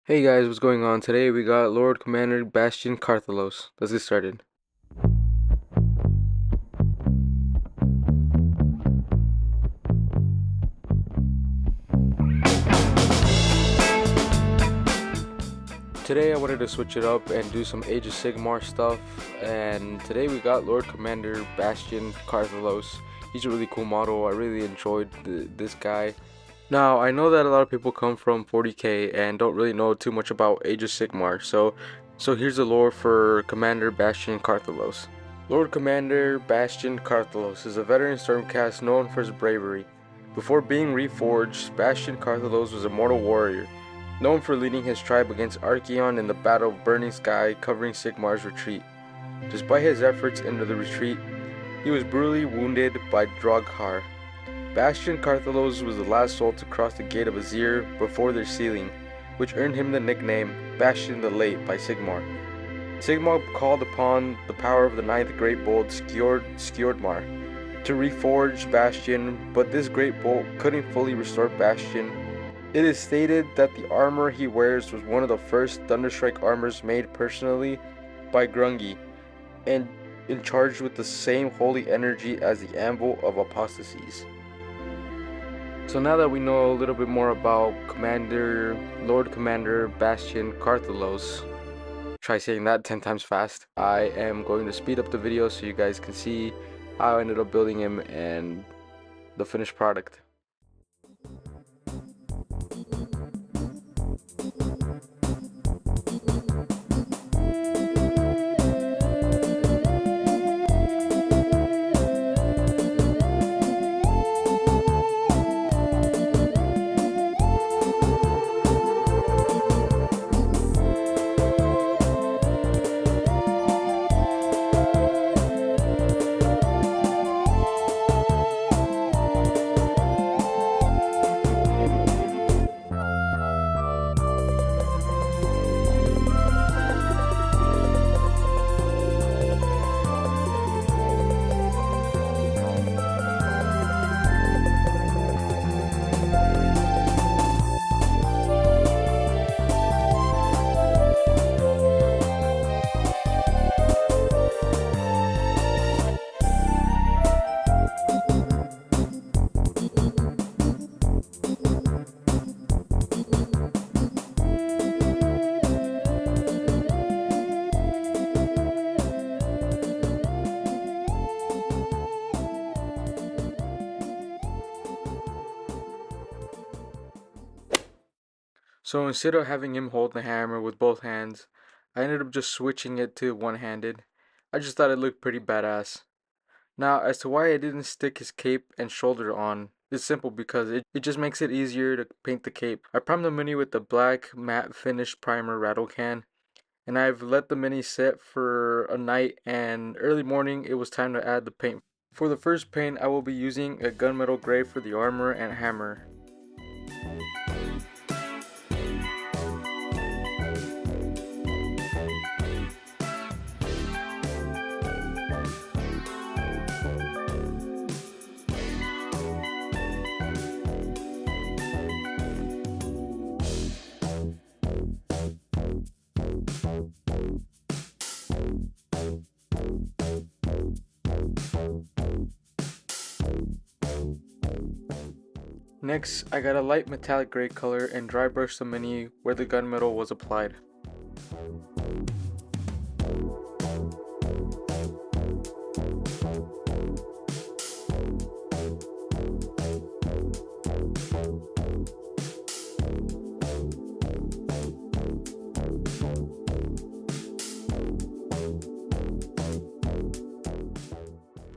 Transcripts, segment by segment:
Hey guys, what's going on? Today we got Lord Commander Bastian Carthalos. Let's get started. Today I wanted to switch it up and do some Age of Sigmar stuff, and today we got Lord Commander Bastian Carthalos. He's a really cool model. I really enjoyed this guy. Now, I know that a lot of people come from 40k and don't really know too much about Age of Sigmar, so here's the lore for Commander Bastian Carthalos. Lord Commander Bastian Carthalos is a veteran Stormcast known for his bravery. Before being reforged, Bastian Carthalos was a mortal warrior, known for leading his tribe against Archaon in the Battle of Burning Sky covering Sigmar's retreat. Despite his efforts into the retreat, he was brutally wounded by Droghar. Bastian Carthalos was the last soul to cross the Gate of Azir before their sealing, which earned him the nickname Bastian the Late by Sigmar. Sigmar called upon the power of the ninth great bolt Skjordmar to reforge Bastian, but this great bolt couldn't fully restore Bastian. It is stated that the armor he wears was one of the first Thunderstrike armors made personally by Grungi, and charged with the same holy energy as the Anvil of Apostasies. So now that we know a little bit more about Lord Commander Bastian Carthalos, try saying that 10 times fast, I am going to speed up the video so you guys can see how I ended up building him and the finished product. So instead of having him hold the hammer with both hands, I ended up just switching it to one-handed. I just thought it looked pretty badass. Now, as to why I didn't stick his cape and shoulder on, it's simple because it just makes it easier to paint the cape. I primed the mini with the black matte finish primer rattle can, and I've let the mini set for a night, and early morning it was time to add the paint. For the first paint, I will be using a gunmetal gray for the armor and hammer. Next, I got a light metallic gray color and dry brushed the mini where the gunmetal was applied.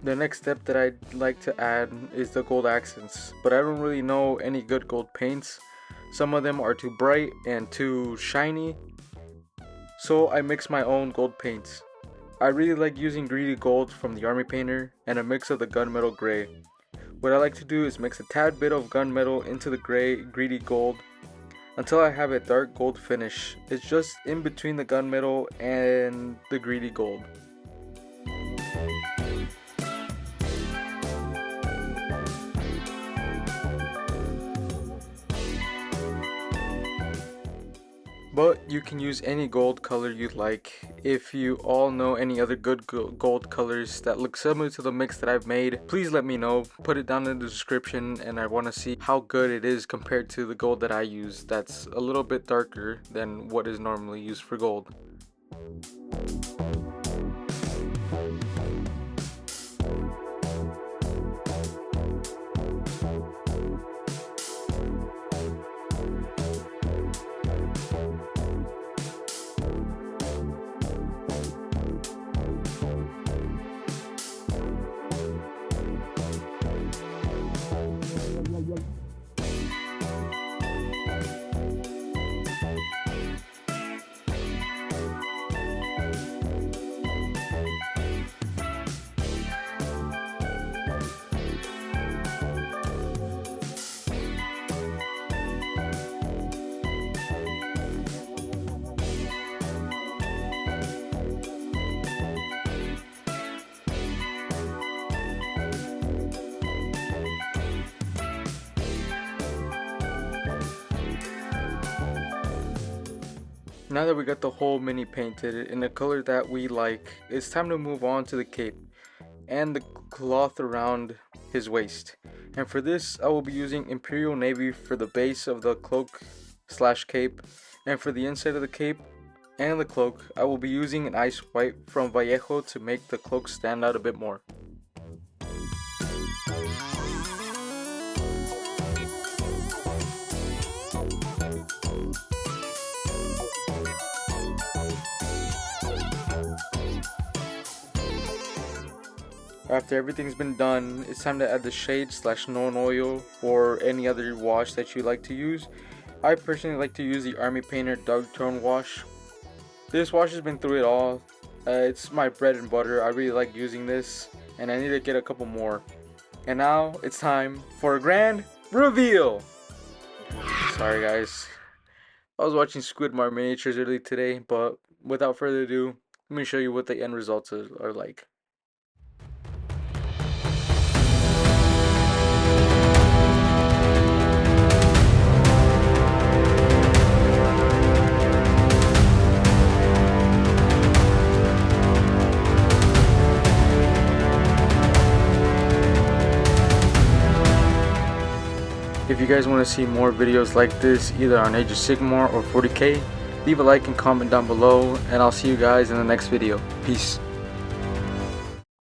The next step that I'd like to add is the gold accents, but I don't really know any good gold paints. Some of them are too bright and too shiny, so I mix my own gold paints. I really like using greedy gold from the army painter and a mix of the gunmetal gray. What I like to do is mix a tad bit of gunmetal into the greedy gold until I have a dark gold finish. It's just in between the gunmetal and the greedy gold. but you can use any gold color you'd like. If you all know any other good gold colors that look similar to the mix that I've made, please let me know. Put it down in the description, and I want to see how good it is compared to the gold that I use that's a little bit darker than what is normally used for gold. Now that we got the whole mini painted in the color that we like, it's time to move on to the cape and the cloth around his waist. And for this, I will be using Imperial Navy for the base of the cloak slash cape, and for the inside of the cape and the cloak, I will be using an ice white from Vallejo to make the cloak stand out a bit more. After everything's been done, it's time to add the shade slash non oil or any other wash that you like to use. I personally like to use the Army Painter Dark Tone wash. This wash has been through it all. It's my bread and butter. I really like using this, and I need to get a couple more. And now it's time for a grand reveal. Sorry guys, I was watching Sigmar miniatures early today, but without further ado, let me show you what the end results are like. If you guys want to see more videos like this, either on Age of Sigmar or 40k, leave a like and comment down below, and I'll see you guys in the next video. Peace.